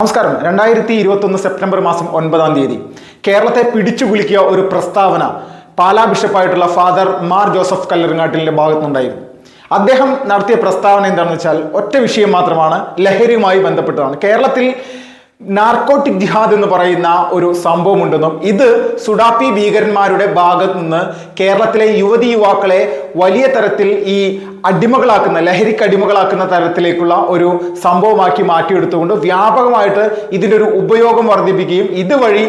നമസ്കാരം. 2021 സെപ്റ്റംബർ മാസം 9-ാം തീയതി കേരളത്തെ പിടിച്ചു കുലുക്കിയ ഒരു പ്രസ്താവന പാലാ ബിഷപ്പായിട്ടുള്ള ഫാദർ മാർ ജോസഫ് കല്ലറങ്ങാട്ടിലിന്റെ ഭാഗത്തുനിന്നുണ്ടായിരുന്നു. അദ്ദേഹം നടത്തിയ പ്രസ്താവന എന്താണെന്ന് വെച്ചാൽ ഒറ്റ വിഷയം മാത്രമാണ്, ലഹരിയുമായി ബന്ധപ്പെട്ടതാണ്. കേരളത്തിൽ നാർക്കോട്ടിക് ജിഹാദ് എന്ന് പറയുന്ന ഒരു സംഭവം ഉണ്ടെന്നും ഇത് സുഡാപ്പി ഭീകരന്മാരുടെ ഭാഗത്ത് നിന്ന് കേരളത്തിലെ യുവതിയുവാക്കളെ വലിയ തരത്തിൽ ഈ അടിമകളാക്കുന്ന, ലഹരിക്ക് അടിമകളാക്കുന്ന തരത്തിലേക്കുള്ള ഒരു സംഭവമാക്കി മാറ്റിയെടുത്തുകൊണ്ട് വ്യാപകമായിട്ട് ഇതിൻ്റെ ഒരു ഉപയോഗം വർദ്ധിപ്പിക്കുകയും ഇതുവഴി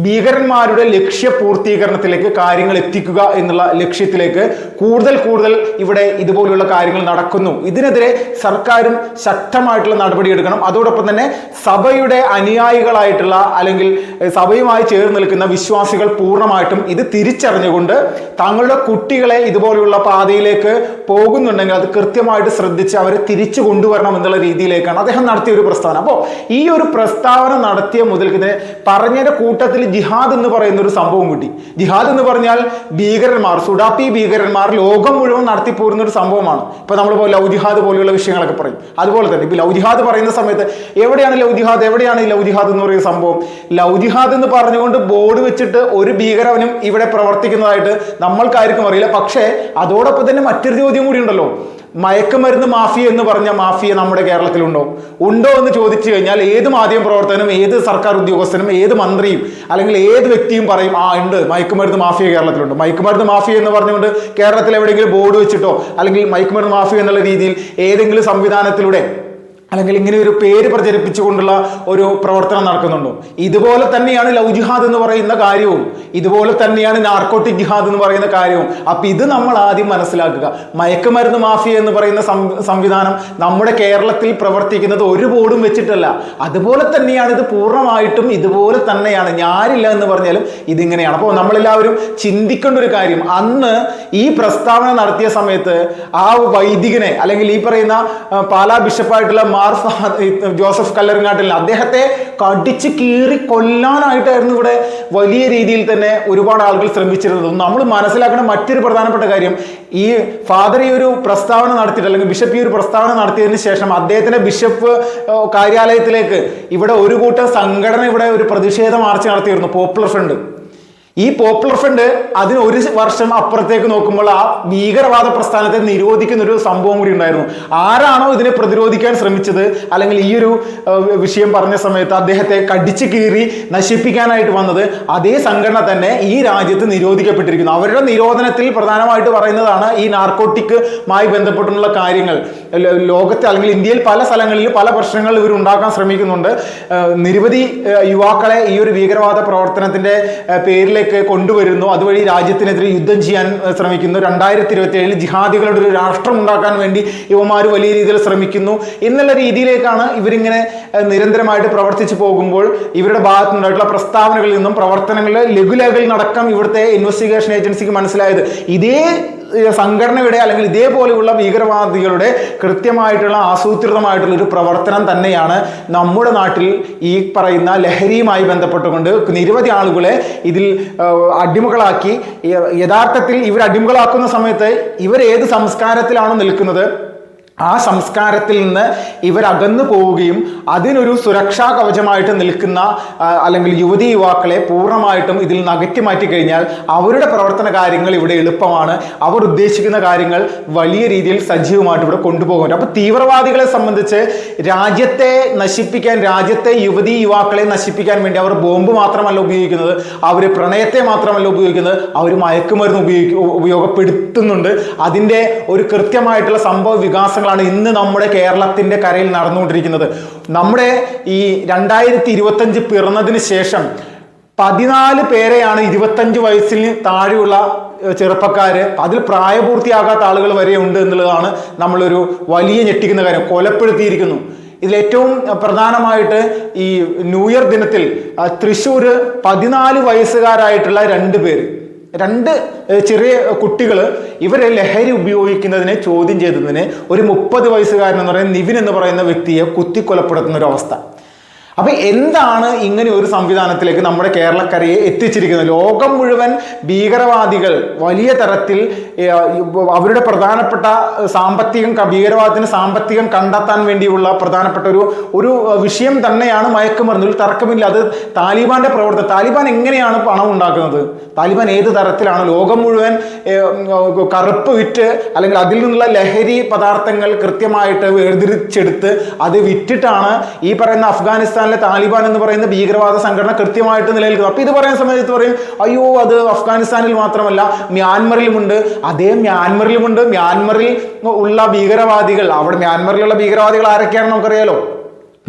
ഭീകരന്മാരുടെ ലക്ഷ്യപൂർത്തീകരണത്തിലേക്ക് കാര്യങ്ങൾ എത്തിക്കുക എന്നുള്ള ലക്ഷ്യത്തിലേക്ക് കൂടുതൽ ഇവിടെ ഇതുപോലുള്ള കാര്യങ്ങൾ നടക്കുന്നു. ഇതിനെതിരെ സർക്കാരും ശക്തമായിട്ടുള്ള നടപടിയെടുക്കണം. അതോടൊപ്പം തന്നെ സഭയുടെ അനുയായികളായിട്ടുള്ള അല്ലെങ്കിൽ സഭയുമായി ചേർന്ന് നിൽക്കുന്ന വിശ്വാസികൾ പൂർണ്ണമായിട്ടും ഇത് തിരിച്ചറിഞ്ഞുകൊണ്ട് തങ്ങളുടെ കുട്ടികളെ ഇതുപോലുള്ള പാതയിലേക്ക് പോകുന്നുണ്ടെങ്കിൽ അത് കൃത്യമായിട്ട് ശ്രദ്ധിച്ച് അവരെ തിരിച്ചു കൊണ്ടുവരണം എന്നുള്ള രീതിയിലേക്കാണ് അദ്ദേഹം നടത്തിയ ഒരു പ്രസ്താവന. അപ്പോൾ ഈ ഒരു പ്രസ്താവന നടത്തിയ മുതൽക്ക് പറഞ്ഞതിന്റെ കൂട്ടത്തിൽ ജിഹാദ് എന്ന് പറയുന്ന ഒരു സംഭവം കിട്ടി. ജിഹാദ് എന്ന് പറഞ്ഞാൽ ഭീകരന്മാർ, സുഡാപ്പി ഭീകരന്മാർ ലോകം മുഴുവൻ നടത്തിപ്പോരുന്ന ഒരു സംഭവമാണ്. ഇപ്പൊ നമ്മൾ ലവ് ജിഹാദ് പോലെയുള്ള വിഷയങ്ങളൊക്കെ പറയും. അതുപോലെ തന്നെ ഇപ്പൊ ലവ് ജിഹാദ് പറയുന്ന സമയത്ത് എവിടെയാണ് ലവ് ജിഹാദ്, എവിടെയാണ് ഈ ലവ് ജിഹാദ് എന്ന് പറയുന്ന സംഭവം? ലവ് ജിഹാദ് എന്ന് പറഞ്ഞുകൊണ്ട് ബോർഡ് വെച്ചിട്ട് ഒരു ഭീകരവനും ഇവിടെ പ്രവർത്തിക്കുന്നതായിട്ട് നമ്മൾക്കാർക്കും അറിയില്ല. പക്ഷേ അതോടൊപ്പം തന്നെ മറ്റൊരു ചോദ്യം കൂടി ഉണ്ടല്ലോ, മയക്കുമരുന്ന് മാഫിയ എന്ന് പറഞ്ഞ മാഫിയ നമ്മുടെ കേരളത്തിലുണ്ടോ എന്ന് ചോദിച്ചു കഴിഞ്ഞാൽ ഏത് മാധ്യമ പ്രവർത്തകനും, ഏത് സർക്കാർ ഉദ്യോഗസ്ഥനും, ഏത് മന്ത്രിയും അല്ലെങ്കിൽ ഏത് വ്യക്തിയും പറയും ഉണ്ട്, മയക്കുമരുന്ന് മാഫിയ കേരളത്തിലുണ്ട്. മയക്കുമരുന്ന് മാഫിയ എന്ന് പറഞ്ഞുകൊണ്ട് കേരളത്തിൽ എവിടെയെങ്കിലും ബോർഡ് വെച്ചിട്ടോ അല്ലെങ്കിൽ മയക്കുമരുന്ന് മാഫിയ എന്നുള്ള രീതിയിൽ ഏതെങ്കിലും സംവിധാനത്തിലൂടെ അല്ലെങ്കിൽ ഇങ്ങനെ ഒരു പേര് പ്രചരിപ്പിച്ചുകൊണ്ടുള്ള ഒരു പ്രവർത്തനം നടക്കുന്നുണ്ടോ? ഇതുപോലെ തന്നെയാണ് ലവ് ജിഹാദ് എന്ന് പറയുന്ന കാര്യവും, ഇതുപോലെ തന്നെയാണ് നാർക്കോട്ടിക് ജിഹാദ് എന്ന് പറയുന്ന കാര്യവും. അപ്പൊ ഇത് നമ്മൾ ആദ്യം മനസ്സിലാക്കുക. മയക്കുമരുന്ന് മാഫിയ എന്ന് പറയുന്ന സംവിധാനം നമ്മുടെ കേരളത്തിൽ പ്രവർത്തിക്കുന്നത് ഒരു ബോർഡും വെച്ചിട്ടല്ല. അതുപോലെ തന്നെയാണ് ഇത് പൂർണ്ണമായിട്ടും ഇതുപോലെ തന്നെയാണ്. ഞാനില്ല എന്ന് പറഞ്ഞാലും ഇതിങ്ങനെയാണ്. അപ്പോൾ നമ്മളെല്ലാവരും ചിന്തിക്കേണ്ട ഒരു കാര്യം, അന്ന് ഈ പ്രസ്താവന നടത്തിയ സമയത്ത് ആ വൈദികനെ അല്ലെങ്കിൽ ഈ പറയുന്ന പാലാ ബിഷപ്പായിട്ടുള്ള ജോസഫ് കല്ലറങ്ങാട്ടിൽ അദ്ദേഹത്തെ കടിച്ച് കീറി കൊല്ലാനായിട്ടായിരുന്നു ഇവിടെ വലിയ രീതിയിൽ തന്നെ ഒരുപാട് ആളുകൾ ശ്രമിച്ചിരുന്നത്. നമ്മൾ മനസ്സിലാക്കുന്ന മറ്റൊരു പ്രധാനപ്പെട്ട കാര്യം, ഈ ഫാദർ ഈ ഒരു പ്രസ്താവന നടത്തിയിട്ട് അല്ലെങ്കിൽ ബിഷപ്പ് ഈ ഒരു പ്രസ്താവന നടത്തിയതിന് ശേഷം അദ്ദേഹത്തിന്റെ ബിഷപ്പ് കാര്യാലയത്തിലേക്ക് ഇവിടെ ഒരു കൂട്ടം സംഘടന ഇവിടെ ഒരു പ്രതിഷേധ മാർച്ച് നടത്തിയിരുന്നു, പോപ്പുലർ ഫ്രണ്ട്. ഈ പോപ്പുലർ ഫ്രണ്ട് അതിന് ഒരു വർഷം അപ്പുറത്തേക്ക് നോക്കുമ്പോൾ ആ ഭീകരവാദ പ്രസ്ഥാനത്തെ നിരോധിക്കുന്ന ഒരു സംഭവം കൂടി ഉണ്ടായിരുന്നു. ആരാണോ ഇതിനെ പ്രതിരോധിക്കാൻ ശ്രമിച്ചത് അല്ലെങ്കിൽ ഈ ഒരു വിഷയം പറഞ്ഞ സമയത്ത് അദ്ദേഹത്തെ കടിച്ചു കീറി നശിപ്പിക്കാനായിട്ട് വന്നത്, അതേ സംഘടന തന്നെ ഈ രാജ്യത്ത് നിരോധിക്കപ്പെട്ടിരിക്കുന്നു. അവരുടെ നിരോധനത്തിൽ പ്രധാനമായിട്ട് പറയുന്നതാണ് ഈ നാർക്കോട്ടിക്കുമായി ബന്ധപ്പെട്ടുള്ള കാര്യങ്ങൾ. ലോകത്തെ അല്ലെങ്കിൽ ഇന്ത്യയിൽ പല സ്ഥലങ്ങളിലും പല പ്രശ്നങ്ങൾ ഇവർ ഉണ്ടാക്കാൻ ശ്രമിക്കുന്നുണ്ട്. നിരവധി യുവാക്കളെ ഈ ഒരു ഭീകരവാദ പ്രവർത്തനത്തിന്റെ പേരിൽ കൊണ്ടുവരുന്നു. അതുവഴി രാജ്യത്തിനെതിരെ യുദ്ധം ചെയ്യാൻ ശ്രമിക്കുന്നു. 2027 ജിഹാദികളുടെ ഒരു രാഷ്ട്രം ഉണ്ടാക്കാൻ വേണ്ടി ഇവന്മാർ വലിയ രീതിയിൽ ശ്രമിക്കുന്നു എന്നുള്ള രീതിയിലേക്കാണ് ഇവരിങ്ങനെ നിരന്തരമായിട്ട് പ്രവർത്തിച്ചു പോകുമ്പോൾ ഇവരുടെ ഭാഗത്തുനിന്നുണ്ടായിട്ടുള്ള പ്രസ്താവനകളിൽ നിന്നും പ്രവർത്തനങ്ങളിലെ ലഘുലേഖകളിൽ നടക്കം ഇവിടുത്തെ ഇൻവെസ്റ്റിഗേഷൻ ഏജൻസിക്ക് മനസ്സിലായത് ഇതേ സംഘടനയുടെ അല്ലെങ്കിൽ ഇതേപോലെയുള്ള ഭീകരവാദികളുടെ കൃത്യമായിട്ടുള്ള ആസൂത്രിതമായിട്ടുള്ള ഒരു പ്രവർത്തനം തന്നെയാണ് നമ്മുടെ നാട്ടിൽ ഈ പറയുന്ന ലഹരിയുമായി ബന്ധപ്പെട്ടുകൊണ്ട് നിരവധി ആളുകളെ ഇതിൽ അടിമകളാക്കി. യഥാർത്ഥത്തിൽ ഇവർ അടിമകളാക്കുന്ന സമയത്ത് ഇവർ ഏത് സംസ്കാരത്തിലാണ് നിൽക്കുന്നത്, ആ സംസ്കാരത്തിൽ നിന്ന് ഇവരകന്നു പോവുകയും അതിനൊരു സുരക്ഷാ കവചമായിട്ട് നിൽക്കുന്ന അല്ലെങ്കിൽ യുവതി യുവാക്കളെ പൂർണ്ണമായിട്ടും ഇതിൽ നിന്ന് അകറ്റി മാറ്റി കഴിഞ്ഞാൽ അവരുടെ പ്രവർത്തന കാര്യങ്ങൾ ഇവിടെ എളുപ്പമാണ്. അവർ ഉദ്ദേശിക്കുന്ന കാര്യങ്ങൾ വലിയ രീതിയിൽ സജീവമായിട്ട് ഇവിടെ കൊണ്ടുപോകുന്നുണ്ട്. അപ്പോൾ തീവ്രവാദികളെ സംബന്ധിച്ച് രാജ്യത്തെ നശിപ്പിക്കാൻ, രാജ്യത്തെ യുവതി യുവാക്കളെ നശിപ്പിക്കാൻ വേണ്ടി അവർ ബോംബ് മാത്രമല്ല ഉപയോഗിക്കുന്നത്, അവർ പ്രണയത്തെ മാത്രമല്ല ഉപയോഗിക്കുന്നത്, അവർ മയക്കുമരുന്ന് ഉപയോഗപ്പെടുത്തുന്നുണ്ട്. അതിൻ്റെ ഒരു കൃത്യമായിട്ടുള്ള സംഭവ വികാസങ്ങൾ ഇന്ന് നമ്മുടെ കേരളത്തിന്റെ കരയിൽ നടന്നുകൊണ്ടിരിക്കുന്നത്. നമ്മുടെ ഈ 2025 പിറന്നതിന് ശേഷം 14 പേരെയാണ് 25 വയസ്സിന് താഴെയുള്ള ചെറുപ്പക്കാര്, അതിൽ പ്രായപൂർത്തിയാകാത്ത ആളുകൾ വരെ ഉണ്ട് എന്നുള്ളതാണ് നമ്മളൊരു വലിയ ഞെട്ടിക്കുന്ന കാര്യം. കൊലപ്പെടുത്തിയിരിക്കുന്നു. ഇതിലേറ്റവും പ്രധാനമായിട്ട് ഈ ന്യൂ ഇയർ ദിനത്തിൽ തൃശ്ശൂർ 14 വയസ്സുകാരായിട്ടുള്ള 2 പേര്, 2 ചെറിയ കുട്ടികൾ ഇവരെ ലഹരി ഉപയോഗിക്കുന്നതിനെ ചോദ്യം ചെയ്തതിന് ഒരു 30 വയസ്സുകാരൻ എന്ന് പറയുന്ന നിവിൻ എന്ന് പറയുന്ന വ്യക്തിയെ കുത്തിക്കൊലപ്പെടുത്തുന്ന ഒരു അവസ്ഥ. അപ്പൊ എന്താണ് ഇങ്ങനെ ഒരു സംവിധാനത്തിലേക്ക് നമ്മുടെ കേരളക്കരയെ എത്തിച്ചിരിക്കുന്നത്? ലോകം മുഴുവൻ ഭീകരവാദികൾ വലിയ തരത്തിൽ അവരുടെ പ്രധാനപ്പെട്ട ഭീകരവാദത്തിന് സാമ്പത്തികം കണ്ടെത്താൻ വേണ്ടിയുള്ള പ്രധാനപ്പെട്ട ഒരു വിഷയം തന്നെയാണ് മയക്കുമരുന്ന്. ഒരു തർക്കമില്ല. അത് താലിബാന്റെ പ്രവർത്തനം. താലിബാൻ എങ്ങനെയാണ് പണം ഉണ്ടാക്കുന്നത്? താലിബാൻ ഏത് തരത്തിലാണ് ലോകം മുഴുവൻ കറുപ്പ് വിറ്റ് അല്ലെങ്കിൽ അതിൽ നിന്നുള്ള ലഹരി പദാർത്ഥങ്ങൾ കൃത്യമായിട്ട് വേർതിരിച്ചെടുത്ത് അത് വിറ്റിട്ടാണ് ഈ പറയുന്ന അഫ്ഗാനിസ്ഥാനിലെ താലിബാൻ എന്ന് പറയുന്ന ഭീകരവാദ സംഘടന കൃത്യമായിട്ട് നിലനിൽക്കുന്നത്. അപ്പൊ ഇത് പറയുന്ന സമയത്ത് പറയും, അയ്യോ അത് അഫ്ഗാനിസ്ഥാനിൽ മാത്രമല്ല മ്യാൻമറിലുമുണ്ട്. അതേ മ്യാൻമറിലുമുണ്ട്. മ്യാൻമറിൽ ഉള്ള ഭീകരവാദികൾ, അവിടെ മ്യാൻമറിലുള്ള ഭീകരവാദികൾ ആരൊക്കെയാണെന്ന് നമുക്കറിയാലോ.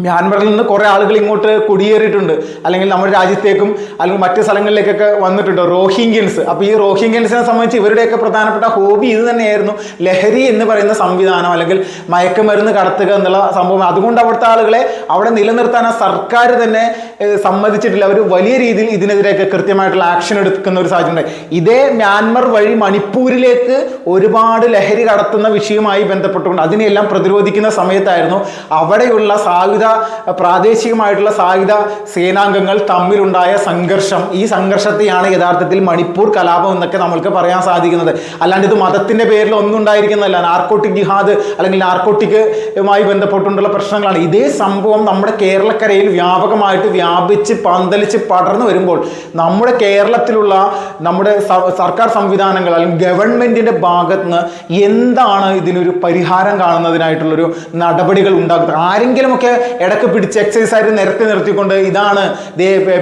മ്യാൻമറിൽ നിന്ന് കുറെ ആളുകൾ ഇങ്ങോട്ട് കുടിയേറിയിട്ടുണ്ട്, അല്ലെങ്കിൽ നമ്മുടെ രാജ്യത്തേക്കും അല്ലെങ്കിൽ മറ്റു സ്ഥലങ്ങളിലേക്കൊക്കെ വന്നിട്ടുണ്ട്, റോഹിംഗ്യൻസ്. അപ്പൊ ഈ റോഹിംഗ്യൻസിനെ സംബന്ധിച്ച് ഇവരുടെയൊക്കെ പ്രധാനപ്പെട്ട ഹോബി ഇത് തന്നെയായിരുന്നു, ലഹരി എന്ന് പറയുന്ന സംവിധാനം അല്ലെങ്കിൽ മയക്കുമരുന്ന് കടത്തുക എന്നുള്ള സംഭവം. അതുകൊണ്ട് അവിടുത്തെ ആളുകളെ അവിടെ നിലനിർത്താൻ ആ സർക്കാർ തന്നെ സമ്മതിച്ചിട്ടില്ല. അവർ വലിയ രീതിയിൽ ഇതിനെതിരെയൊക്കെ കൃത്യമായിട്ടുള്ള ആക്ഷൻ എടുക്കുന്ന ഒരു സാഹചര്യം. ഇതേ മ്യാൻമർ വഴി മണിപ്പൂരിലേക്ക് ഒരുപാട് ലഹരി കടത്തുന്ന വിഷയവുമായി ബന്ധപ്പെട്ടുകൊണ്ട് അതിനെല്ലാം പ്രതിരോധിക്കുന്ന സമയത്തായിരുന്നു അവിടെയുള്ള പ്രാദേശികമായിട്ടുള്ള സായുധ സേനാംഗങ്ങൾ തമ്മിലുണ്ടായ സംഘർഷം. ഈ സംഘർഷത്തെയാണ് യഥാർത്ഥത്തിൽ മണിപ്പൂർ കലാപം എന്നൊക്കെ നമ്മൾക്ക് പറയാൻ സാധിക്കുന്നത്. അല്ലാണ്ട് ഇത് മതത്തിന്റെ പേരിൽ ഒന്നും ഉണ്ടായിരിക്കുന്നതല്ല. നാർക്കോട്ടിക് ജിഹാദ് അല്ലെങ്കിൽ നാർക്കോട്ടിക്കുമായി ബന്ധപ്പെട്ടുള്ള പ്രശ്നങ്ങളാണ്. ഇതേ സംഭവം നമ്മുടെ കേരളക്കരയിൽ വ്യാപകമായിട്ട് വ്യാപിച്ച് പന്തലിച്ച് പടർന്നു വരുമ്പോൾ നമ്മുടെ കേരളത്തിലുള്ള നമ്മുടെ സർക്കാർ സംവിധാനങ്ങൾ അല്ലെങ്കിൽ ഗവൺമെന്റിന്റെ ഭാഗത്ത് നിന്ന് എന്താണ് ഇതിനൊരു പരിഹാരം കാണുന്നതിനായിട്ടുള്ളൊരു നടപടികൾ ഉണ്ടാക്കുന്നത്? ആരെങ്കിലുമൊക്കെ ഇടയ്ക്ക് പിടിച്ച് എക്സൈസ് ആയിട്ട് നിർത്തിക്കൊണ്ട് ഇതാണ്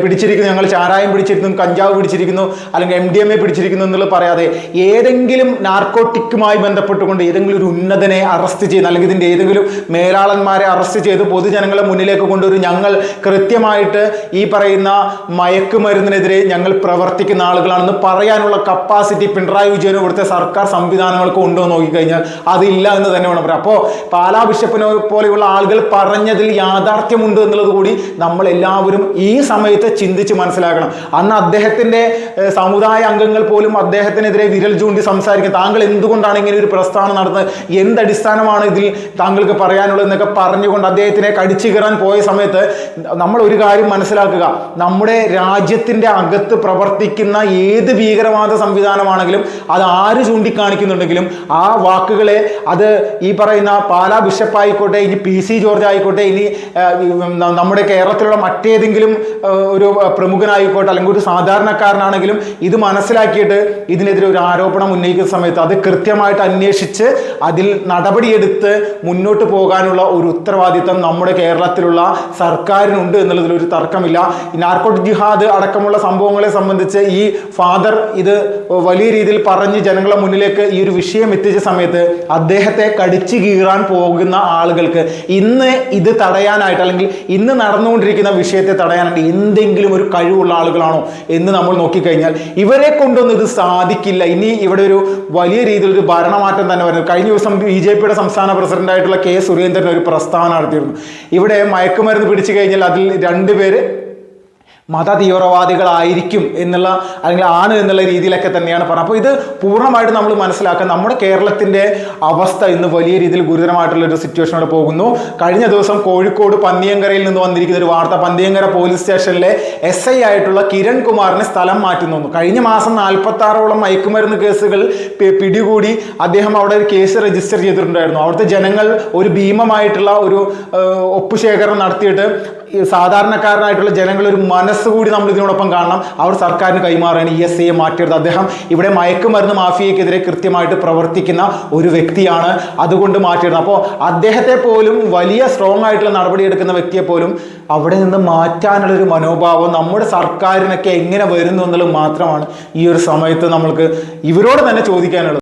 പിടിച്ചിരിക്കുന്നു, ഞങ്ങൾ ചാരായം പിടിച്ചിരിക്കുന്നു, കഞ്ചാവ് പിടിച്ചിരിക്കുന്നു, അല്ലെങ്കിൽ MDMA പിടിച്ചിരിക്കുന്നു എന്നുള്ളത് പറയാതെ ഏതെങ്കിലും നാർക്കോട്ടിക്കുമായി ബന്ധപ്പെട്ടുകൊണ്ട് ഏതെങ്കിലും ഒരു ഉന്നതനെ അറസ്റ്റ് ചെയ്യുന്ന അല്ലെങ്കിൽ ഇതിൻ്റെ ഏതെങ്കിലും മേലാളന്മാരെ അറസ്റ്റ് ചെയ്ത് പൊതുജനങ്ങളെ മുന്നിലേക്ക് കൊണ്ടുവരും. ഞങ്ങൾ കൃത്യമായിട്ട് ഈ പറയുന്ന മയക്കുമരുന്നിനെതിരെ ഞങ്ങൾ പ്രവർത്തിക്കുന്ന ആളുകളാണെന്ന് പറയാനുള്ള കപ്പാസിറ്റി പിണറായി വിജയനും ഇവിടുത്തെ സർക്കാർ സംവിധാനങ്ങൾക്ക് ഉണ്ടോ എന്ന് നോക്കിക്കഴിഞ്ഞാൽ അതില്ല എന്ന് തന്നെ വേണം പറയാം. അപ്പോൾ പാലാ ബിഷപ്പിനെ പോലെയുള്ള ആളുകൾ പറഞ്ഞതിൽ യാഥാർത്ഥ്യമുണ്ട് എന്നുള്ളത് കൂടി നമ്മൾ എല്ലാവരും ഈ സമയത്ത് ചിന്തിച്ച് മനസ്സിലാക്കണം. അന്ന് അദ്ദേഹത്തിന്റെ സമുദായ അംഗങ്ങൾ പോലും അദ്ദേഹത്തിനെതിരെ വിരൽ ചൂണ്ടി സംസാരിക്കും. താങ്കൾ എന്തുകൊണ്ടാണ് ഇങ്ങനെ ഒരു പ്രസ്ഥാനം നടത്തുന്നത്, എന്തടിസ്ഥാനമാണ് ഇതിൽ താങ്കൾക്ക് പറയാനുള്ളത് എന്നൊക്കെ പറഞ്ഞുകൊണ്ട് അദ്ദേഹത്തിനെ കടിച്ചു കയറാൻ പോയ സമയത്ത് നമ്മൾ ഒരു കാര്യം മനസ്സിലാക്കുക, നമ്മുടെ രാജ്യത്തിന്റെ അകത്ത് പ്രവർത്തിക്കുന്ന ഏത് ഭീകരവാദ സംവിധാനമാണെങ്കിലും അത് ആര് ചൂണ്ടിക്കാണിക്കുന്നുണ്ടെങ്കിലും ആ വാക്കുകളെ അത് ഈ പറയുന്ന പാലാ ബിഷപ്പ് ആയിക്കോട്ടെ, ഇനി PC ജോർജ് ആയിക്കോട്ടെ, ഇനി നമ്മുടെ കേരളത്തിലുള്ള മറ്റേതെങ്കിലും ഒരു പ്രമുഖനായിക്കോട്ടെ അല്ലെങ്കിൽ ഒരു സാധാരണക്കാരനാണെങ്കിലും ഇത് മനസ്സിലാക്കിയിട്ട് ഇതിനെതിരെ ഒരു ആരോപണം ഉന്നയിക്കുന്ന സമയത്ത് അത് കൃത്യമായിട്ട് അന്വേഷിച്ച് അതിൽ നടപടിയെടുത്ത് മുന്നോട്ട് പോകാനുള്ള ഒരു ഉത്തരവാദിത്തം നമ്മുടെ കേരളത്തിലുള്ള സർക്കാരിനുണ്ട് എന്നുള്ളതിൽ ഒരു തർക്കമില്ല. ഈ നാർക്കോട്ടിക് ജിഹാദ് അടക്കമുള്ള സംഭവങ്ങളെ സംബന്ധിച്ച് ഈ ഫാദർ ഇത് വലിയ രീതിയിൽ പറഞ്ഞ് ജനങ്ങളെ മുന്നിലേക്ക് ഈ ഒരു വിഷയം എത്തിച്ച സമയത്ത് അദ്ദേഹത്തെ കടിച്ചു കീറാൻ പോകുന്ന ആളുകൾക്ക് ഇന്ന് ഇത് തടയാനായിട്ട് അല്ലെങ്കിൽ ഇന്ന് നടന്നുകൊണ്ടിരിക്കുന്ന വിഷയത്തെ തടയാനായിട്ട് എന്തെങ്കിലും ഒരു കഴിവുള്ള ആളുകളാണോ എന്ന് നമ്മൾ നോക്കിക്കഴിഞ്ഞാൽ ഇവരെ കൊണ്ടൊന്നും ഇത് സാധിക്കില്ല. ഇനി ഇവിടെ ഒരു വലിയ രീതിയിലൊരു ഭരണമാറ്റം തന്നെ വരുന്നത്. കഴിഞ്ഞ ദിവസം BJP സംസ്ഥാന പ്രസിഡന്റായിട്ടുള്ള K. സുരേന്ദ്രൻ ഒരു പ്രസ്താവന നടത്തിയിരുന്നു. ഇവിടെ മയക്കുമരുന്ന് പിടിച്ചു കഴിഞ്ഞാൽ അതിൽ 2 പേര് മത തീവ്രവാദികളായിരിക്കും എന്നുള്ള അല്ലെങ്കിൽ ആണ് എന്നുള്ള രീതിയിലൊക്കെ തന്നെയാണ് പറഞ്ഞത്. അപ്പോൾ ഇത് പൂർണ്ണമായിട്ട് നമ്മൾ മനസ്സിലാക്കാൻ നമ്മുടെ കേരളത്തിൻ്റെ അവസ്ഥ ഇന്ന് വലിയ രീതിയിൽ ഗുരുതരമായിട്ടുള്ളൊരു സിറ്റുവേഷനോടെ പോകുന്നു. കഴിഞ്ഞ ദിവസം കോഴിക്കോട് പന്നിയങ്കരയിൽ നിന്ന് വന്നിരിക്കുന്ന ഒരു വാർത്ത, പന്നിയങ്കര പോലീസ് സ്റ്റേഷനിലെ SI ആയിട്ടുള്ള കിരൺ കുമാറിനെ സ്ഥലം മാറ്റുന്നു. കഴിഞ്ഞ മാസം 46ഓളം മയക്കുമരുന്ന് കേസുകൾ പിടികൂടി അദ്ദേഹം അവിടെ ഒരു കേസ് രജിസ്റ്റർ ചെയ്തിട്ടുണ്ടായിരുന്നു. അവിടുത്തെ ജനങ്ങൾ ഒരു ഭീമമായിട്ടുള്ള ഒരു ഒപ്പുശേഖരണം നടത്തിയിട്ട് സാധാരണക്കാരനായിട്ടുള്ള ജനങ്ങൾ ഒരു മനസ്സുകൂടി നമ്മൾ ഇതിനോടൊപ്പം കാണണം. അവർ സർക്കാരിന് കൈമാറുകയാണ് ഈ SIയെ മാറ്റിയെടുത്ത്. അദ്ദേഹം ഇവിടെ മയക്കുമരുന്ന് മാഫിയക്കെതിരെ കൃത്യമായിട്ട് പ്രവർത്തിക്കുന്ന ഒരു വ്യക്തിയാണ്, അതുകൊണ്ട് മാറ്റിയെടുക്കുന്നത്. അപ്പോൾ അദ്ദേഹത്തെ പോലും വലിയ സ്ട്രോങ് ആയിട്ടുള്ള നടപടിയെടുക്കുന്ന വ്യക്തിയെ പോലും അവിടെ നിന്ന് മാറ്റാനുള്ളൊരു മനോഭാവം നമ്മുടെ സർക്കാരിനൊക്കെ എങ്ങനെ വരുന്നു എന്നുള്ളത് മാത്രമാണ് ഈ ഒരു സമയത്ത് നമ്മൾക്ക് ഇവരോട് തന്നെ ചോദിക്കാനുള്ളത്.